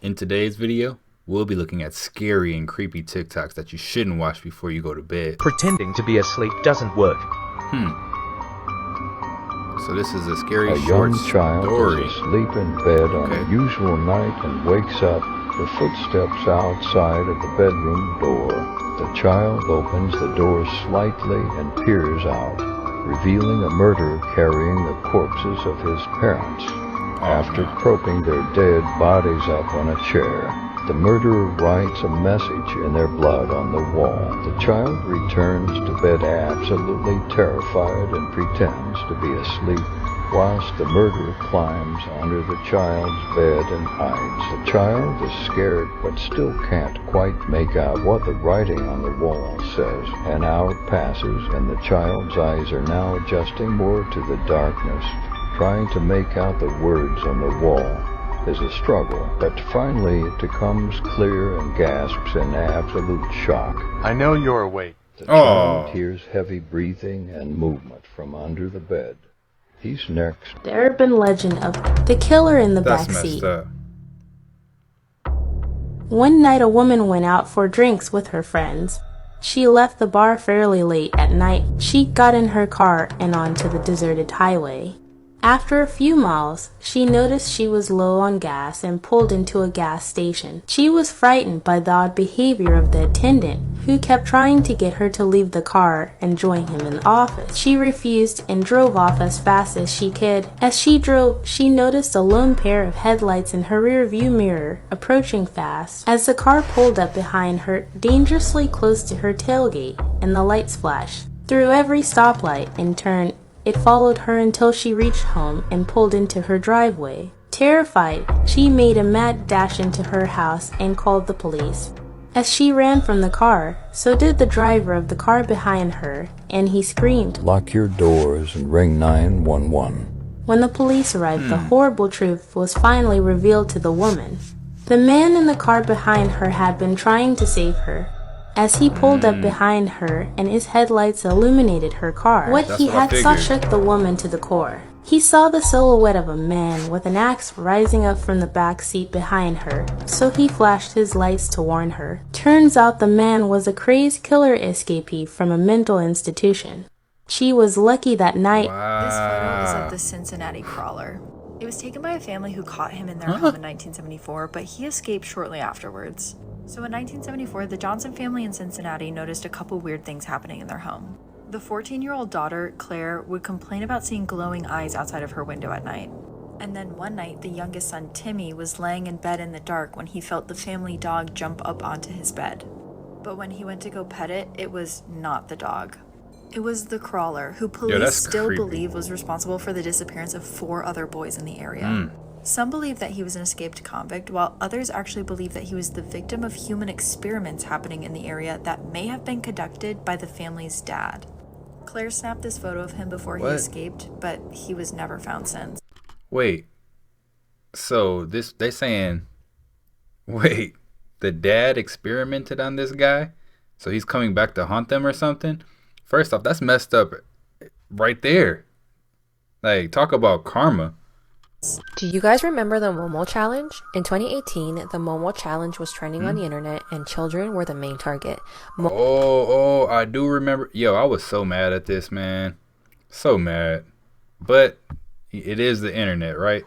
In today's video, we'll be looking at scary and creepy TikToks that you shouldn't watch before you go to bed. Pretending to be asleep doesn't work. So this is a scary A short young child story. is asleep in bed on a usual night and wakes up to footsteps outside of the bedroom door. The child opens the door slightly and peers out, revealing a murderer carrying the corpses of his parents. After propping their dead bodies up on a chair, the murderer writes a message in their blood on the wall. The child returns to bed absolutely terrified and pretends to be asleep, whilst the murderer climbs under the child's bed and hides. The child is scared but still can't quite make out what the writing on the wall says. An hour passes and the child's eyes are now adjusting more to the darkness. Trying to make out the words on the wall is a struggle, but finally it becomes clear and gasps in absolute shock. I know you're awake. The child hears heavy breathing and movement from under the bed. He's next. The urban legend of the killer in the That's backseat. messed up. One night a woman went out for drinks with her friends. She left the bar fairly late at night. She got in her car and onto the deserted highway. After a few miles, she noticed she was low on gas and pulled into a gas station. She was frightened by the odd behavior of the attendant, who kept trying to get her to leave the car and join him in the office. She refused and drove off as fast as she could. As she drove, she noticed a lone pair of headlights in her rear view mirror approaching fast. As the car pulled up behind her, dangerously close to her tailgate, and the lights flashed. Through every stoplight and turn, it followed her until she reached home and pulled into her driveway. Terrified, she made a mad dash into her house and called the police. As she ran from the car, so did the driver of the car behind her, and he screamed, Lock your doors and ring 911. When the police arrived, the horrible truth was finally revealed to the woman. The man in the car behind her had been trying to save her. As he pulled up behind her and his headlights illuminated her car, what he had saw shook the woman to the core. He saw the silhouette of a man with an axe rising up from the back seat behind her, so he flashed his lights to warn her. Turns out the man was a crazed killer escapee from a mental institution. She was lucky that night. This photo is of the Cincinnati crawler. It was taken by a family who caught him in their home in 1974, but he escaped shortly afterwards. So in 1974, the Johnson family in Cincinnati noticed a couple weird things happening in their home. The 14-year-old daughter, Claire, would complain about seeing glowing eyes outside of her window at night. And then one night, the youngest son, Timmy, was laying in bed in the dark when he felt the family dog jump up onto his bed. But when he went to go pet it, it was not the dog. It was the crawler, who police still believe was responsible for the disappearance of 4 other boys in the area. Some believe that he was an escaped convict, while others actually believe that he was the victim of human experiments happening in the area that may have been conducted by the family's dad. Claire snapped this photo of him before he escaped, but he was never found since. Wait. So they saying, wait, the dad experimented on this guy? So he's coming back to haunt them or something? First off, that's messed up right there. Like, talk about karma. Do you guys remember the Momo challenge? In 2018, the Momo challenge was trending on the internet and children were the main target. I do remember. Yo, I was so mad at this, man. So mad. But it is the internet, right?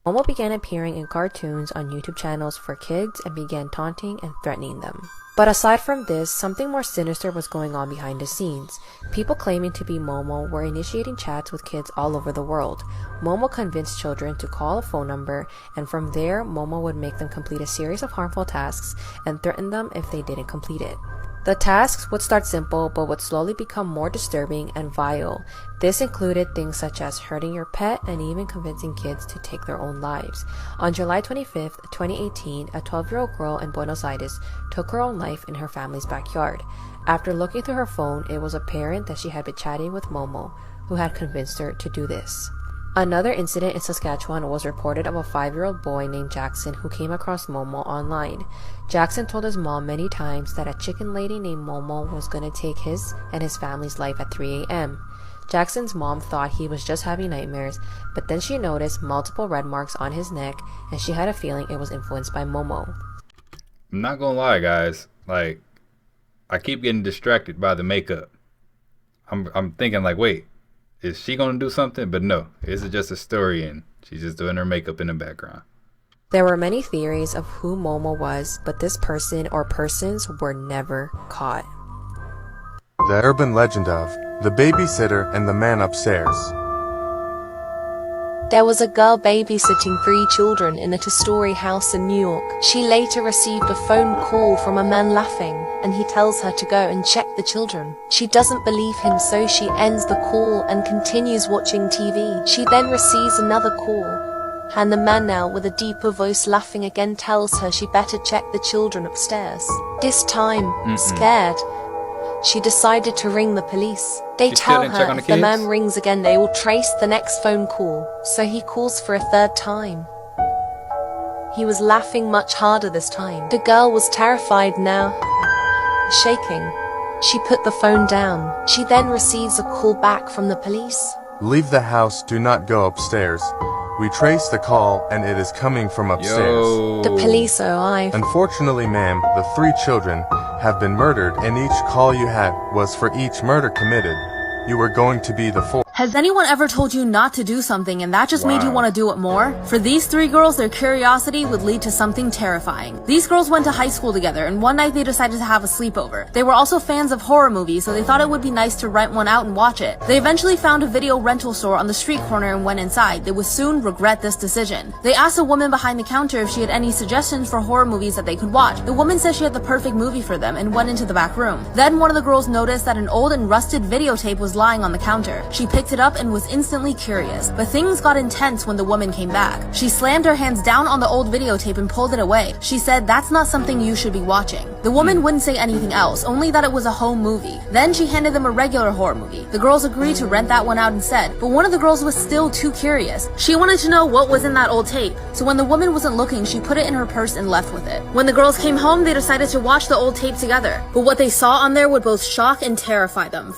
Momo began appearing in cartoons on YouTube channels for kids and began taunting and threatening them. But aside from this, something more sinister was going on behind the scenes. People claiming to be Momo were initiating chats with kids all over the world. Momo convinced children to call a phone number, and from there, Momo would make them complete a series of harmful tasks and threaten them if they didn't complete it. The tasks would start simple but would slowly become more disturbing and vile. This included things such as hurting your pet and even convincing kids to take their own lives. On July 25th, 2018, a 12-year-old girl in Buenos Aires took her own life in her family's backyard. After looking through her phone, it was apparent that she had been chatting with Momo, who had convinced her to do this. Another incident in Saskatchewan was reported of a 5-year-old boy named Jackson who came across Momo online. Jackson told his mom many times that a chicken lady named Momo was going to take his and his family's life at 3 a.m. Jackson's mom thought he was just having nightmares, but then she noticed multiple red marks on his neck, and she had a feeling it was influenced by Momo. I'm not gonna lie, guys. Like, I keep getting distracted by the makeup. I'm thinking like, wait, is she gonna do something? But no, this is just a story, and she's just doing her makeup in the background. There were many theories of who Momo was, but this person or persons were never caught. The urban legend of the babysitter and the man upstairs. There was a girl babysitting 3 children in a 2-story house in New York. She later received a phone call from a man laughing, and he tells her to go and check the children. She doesn't believe him, so she ends the call and continues watching TV. She then receives another call, and the man, now with a deeper voice laughing again, tells her she better check the children upstairs. This time, scared, she decided to ring the police. They tell her if the man rings again, they will trace the next phone call. So he calls for a 3rd time. He was laughing much harder this time. The girl was terrified now, shaking. She put the phone down. She then receives a call back from the police. Leave the house, do not go upstairs. We traced the call and it is coming from upstairs. The police arrive. Unfortunately, ma'am, the 3 children have been murdered and each call you had was for each murder committed. You were going to be the 4th. Has anyone ever told you not to do something and that just made you want to do it more? For these 3 girls, their curiosity would lead to something terrifying. These girls went to high school together, and one night they decided to have a sleepover. They were also fans of horror movies, so they thought it would be nice to rent one out and watch it. They eventually found a video rental store on the street corner and went inside. They would soon regret this decision. They asked a woman behind the counter if she had any suggestions for horror movies that they could watch. The woman said she had the perfect movie for them and went into the back room. Then one of the girls noticed that an old and rusted videotape was lying on the counter. She picked it up and was instantly curious, but things got intense when the woman came back. She slammed her hands down on the old videotape and pulled it away. She said, "That's not something you should be watching." The woman wouldn't say anything else, only that it was a home movie. Then she handed them a regular horror movie. The girls agreed to rent that one out instead, but one of the girls was still too curious. She wanted to know what was in that old tape, so when the woman wasn't looking, she put it in her purse and left with it. When the girls came home, they decided to watch the old tape together, but what they saw on there would both shock and terrify them.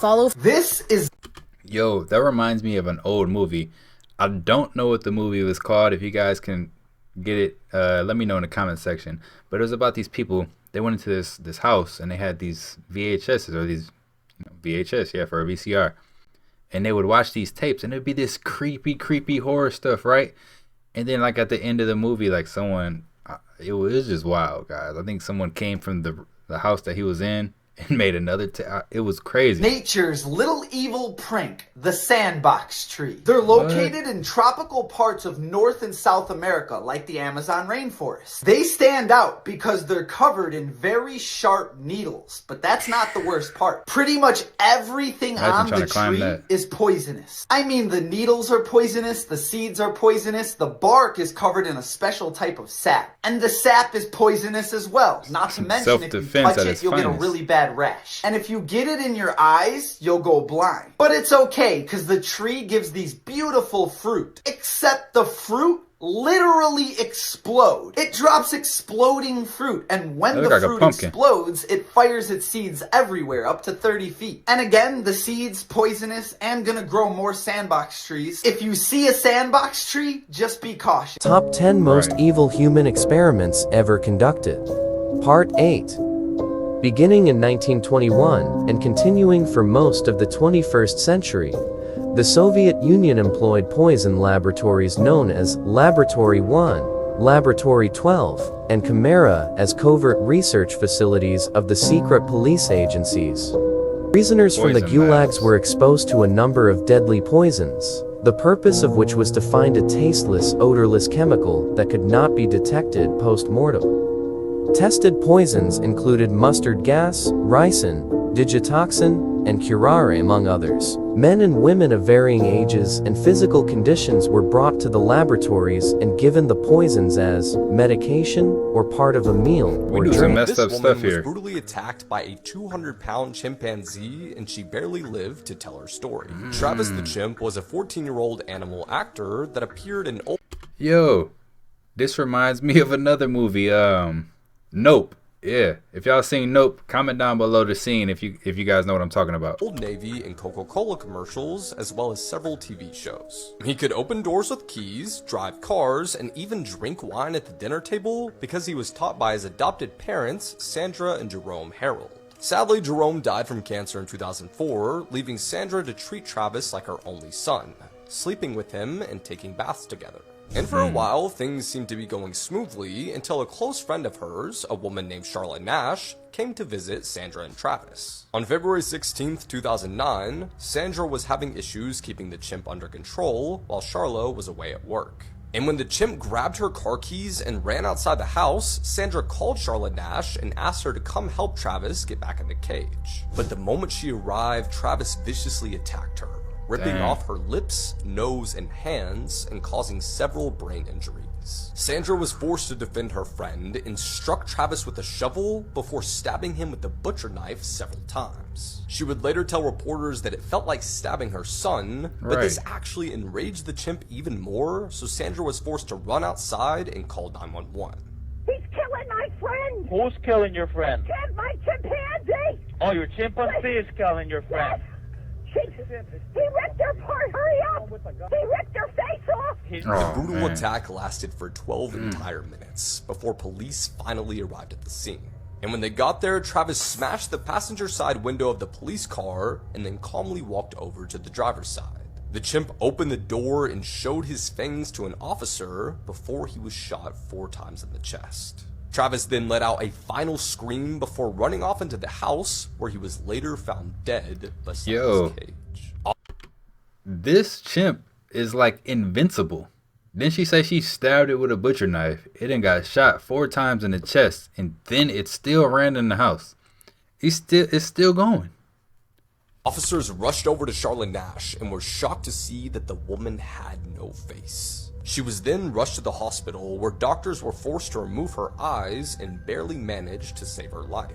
Yo, that reminds me of an old movie. I don't know what the movie was called. If you guys can get it, let me know in the comment section. But it was about these people. They went into this house and they had these VHSs, or these VHS, for a VCR. And they would watch these tapes and it'd be this creepy horror stuff, right? And then like at the end of the movie, like someone, it was just wild, guys. I think someone came from the house that he was in and made another it was crazy. Nature's little evil prank, the sandbox tree. They're located in tropical parts of North and South America, like the Amazon rainforest. They stand out because they're covered in very sharp needles, but that's not the worst part. Pretty much everything on the tree is poisonous. I mean, the needles are poisonous, the seeds are poisonous, the bark is covered in a special type of sap, and the sap is poisonous as well. Not to mention, if you touch it, you'll get a really bad rash. And if you get it in your eyes, you'll go blind. But it's okay, because the tree gives these beautiful fruit. Except the fruit literally explode. It drops exploding fruit, and when the fruit explodes, it fires its seeds everywhere, up to 30 feet. And again, the seeds poisonous and gonna grow more sandbox trees. If you see a sandbox tree, just be cautious. Top 10 most evil human experiments ever conducted. Part 8. Beginning in 1921 and continuing for most of the 21st century, the Soviet Union employed poison laboratories known as Laboratory 1, Laboratory 12, and Chimera as covert research facilities of the secret police agencies. Prisoners from the gulags were exposed to a number of deadly poisons, the purpose of which was to find a tasteless, odorless chemical that could not be detected post-mortem. Tested poisons included mustard gas, ricin, digitoxin, and curare, among others. Men and women of varying ages and physical conditions were brought to the laboratories and given the poisons as medication or part of a meal or drink. This woman was brutally attacked by a 200-pound chimpanzee, and she barely lived to tell her story. Travis the chimp was a 14-year-old animal actor that appeared in... Yo, this reminds me of another movie, Nope. Yeah, if y'all seen Nope, comment down below the scene if you guys know what I'm talking about. Old Navy and Coca-Cola commercials, as well as several TV shows. He could open doors with keys, drive cars, and even drink wine at the dinner table because he was taught by his adopted parents, Sandra and Jerome Harold. Sadly, Jerome died from cancer in 2004, leaving Sandra to treat Travis like her only son, sleeping with him and taking baths together. And for a while, things seemed to be going smoothly until a close friend of hers, a woman named Charlotte Nash, came to visit Sandra and Travis. On February 16th, 2009, Sandra was having issues keeping the chimp under control while Charlotte was away at work. And when the chimp grabbed her car keys and ran outside the house, Sandra called Charlotte Nash and asked her to come help Travis get back in the cage. But the moment she arrived, Travis viciously attacked her, ripping off her lips, nose, and hands, and causing several brain injuries. Sandra was forced to defend her friend and struck Travis with a shovel before stabbing him with a butcher knife several times. She would later tell reporters that it felt like stabbing her son, but this actually enraged the chimp even more, so Sandra was forced to run outside and call 911. He's killing my friend! Who's killing your friend? Chimp, my chimpanzee! Oh, your chimpanzee is killing your friend. Yes. He ripped her apart. Hurry up! He ripped her face off! The brutal attack lasted for 12 entire minutes before police finally arrived at the scene. And when they got there, Travis smashed the passenger side window of the police car and then calmly walked over to the driver's side. The chimp opened the door and showed his fangs to an officer before he was shot 4 times in the chest. Travis then let out a final scream before running off into the house, where he was later found dead beside his cage. This chimp is like invincible. Didn't she say she stabbed it with a butcher knife? It then got shot 4 times in the chest, and then it still ran in the house. It's still going. Officers rushed over to Charlotte Nash and were shocked to see that the woman had no face. She was then rushed to the hospital, where doctors were forced to remove her eyes and barely managed to save her life.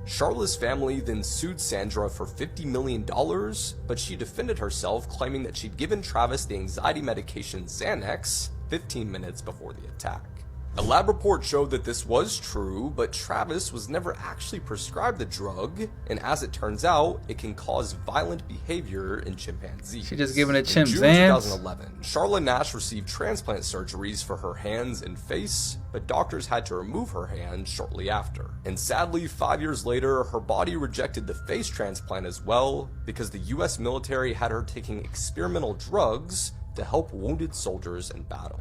Charlotte's family then sued Sandra for $50 million, but she defended herself, claiming that she'd given Travis the anxiety medication Xanax 15 minutes before the attack. A lab report showed that this was true, but Travis was never actually prescribed the drug, and as it turns out, it can cause violent behavior in chimpanzees. She just giving a chimp In June Xans? 2011, Charlotte Nash received transplant surgeries for her hands and face, but doctors had to remove her hand shortly after. And sadly, 5 years later, her body rejected the face transplant as well, because the US military had her taking experimental drugs to help wounded soldiers in battle.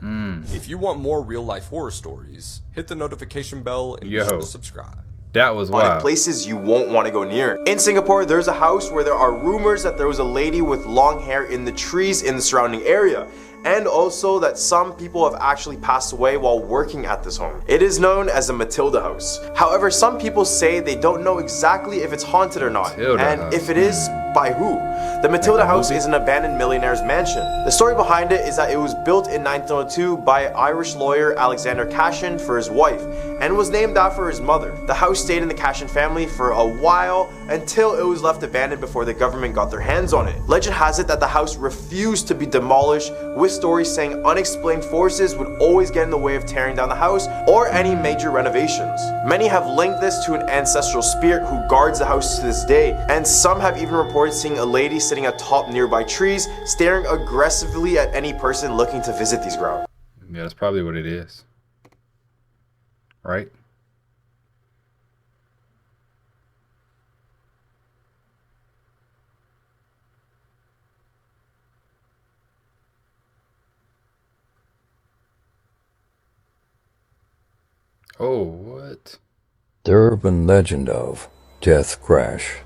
If you want more real-life horror stories, hit the notification bell and be sure to subscribe. That was wild. Places you won't want to go near. In Singapore, there's a house where there are rumors that there was a lady with long hair in the trees in the surrounding area, and also that some people have actually passed away while working at this home. It is known as the Matilda House. However, some people say they don't know exactly if it's haunted or not, and if it is, by who. The Matilda House is an abandoned millionaire's mansion. The story behind it is that it was built in 1902 by Irish lawyer Alexander Cashin for his wife, and was named after his mother. The house stayed in the Cashin family for a while until it was left abandoned before the government got their hands on it. Legend has it that the house refused to be demolished, with stories saying unexplained forces would always get in the way of tearing down the house or any major renovations. Many have linked this to an ancestral spirit who guards the house to this day, and some have even reported seeing a lady sitting atop nearby trees, staring aggressively at any person looking to visit these grounds. Yeah, that's probably what it is. Right? Oh, what? The urban legend of Death Crash.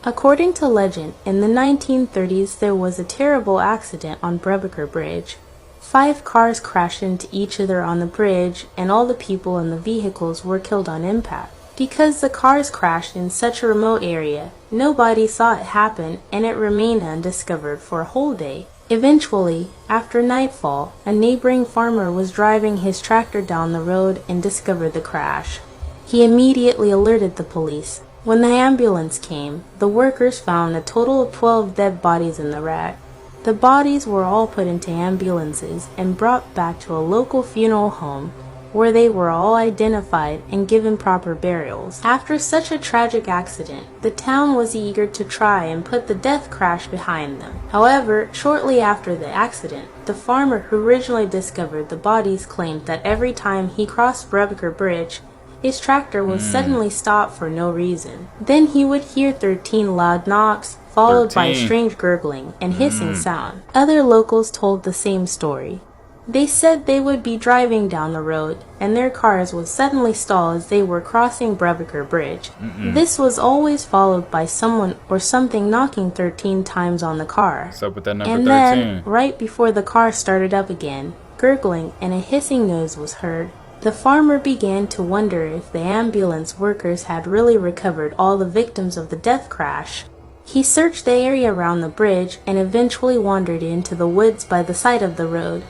According to legend, in the 1930s there was a terrible accident on Brebaker Bridge. 5 cars crashed into each other on the bridge, and all the people in the vehicles were killed on impact. Because the cars crashed in such a remote area, nobody saw it happen, and it remained undiscovered for a whole day. Eventually, after nightfall, a neighboring farmer was driving his tractor down the road and discovered the crash. He immediately alerted the police. When the ambulance came, the workers found a total of 12 dead bodies in the wreck. The bodies were all put into ambulances and brought back to a local funeral home. where they were all identified and given proper burials. After such a tragic accident, the town was eager to try and put the death crash behind them. However, shortly after the accident, the farmer who originally discovered the bodies claimed that every time he crossed Brebeker Bridge, his tractor would suddenly stop for no reason. Then he would hear 13 loud knocks, followed by a strange gurgling and hissing sound. Other locals told the same story. They said they would be driving down the road, and their cars would suddenly stall as they were crossing Brebeker Bridge. This was always followed by someone or something knocking 13 times on the car. What's up with that number And 13? then, right before the car started up again, gurgling and a hissing noise was heard. The farmer began to wonder if the ambulance workers had really recovered all the victims of the death crash. He searched the area around the bridge and eventually wandered into the woods by the side of the road.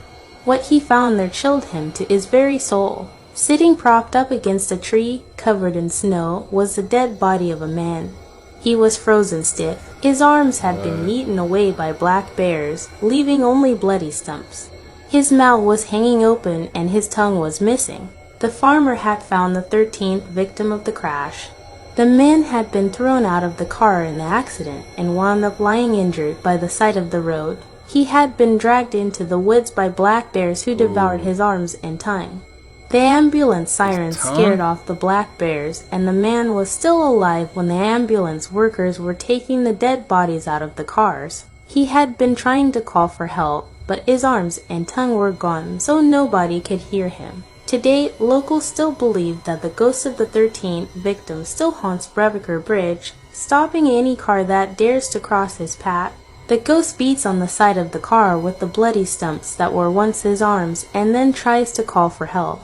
What he found there chilled him to his very soul. Sitting propped up against a tree, covered in snow, was the dead body of a man. He was frozen stiff. His arms had been eaten away by black bears, leaving only bloody stumps. His mouth was hanging open and his tongue was missing. The farmer had found the 13th victim of the crash. The man had been thrown out of the car in the accident and wound up lying injured by the side of the road. He had been dragged into the woods by black bears who devoured his arms and tongue. The ambulance sirens scared off the black bears, and the man was still alive when the ambulance workers were taking the dead bodies out of the cars. He had been trying to call for help, but his arms and tongue were gone, so nobody could hear him. To date, locals still believe that the ghost of the 13th victim still haunts Brebeker Bridge, stopping any car that dares to cross his path. The ghost beats on the side of the car with the bloody stumps that were once his arms and then tries to call for help.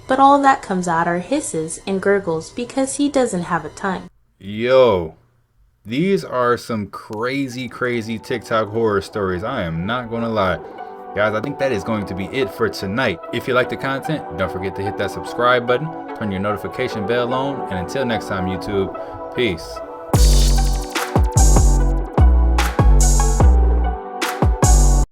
But all that comes out are hisses and gurgles because he doesn't have a tongue. Yo, these are some crazy TikTok horror stories. I am not gonna lie. Guys, I think that is going to be it for tonight. If you like the content, don't forget to hit that subscribe button, turn your notification bell on, and until next time, YouTube, peace.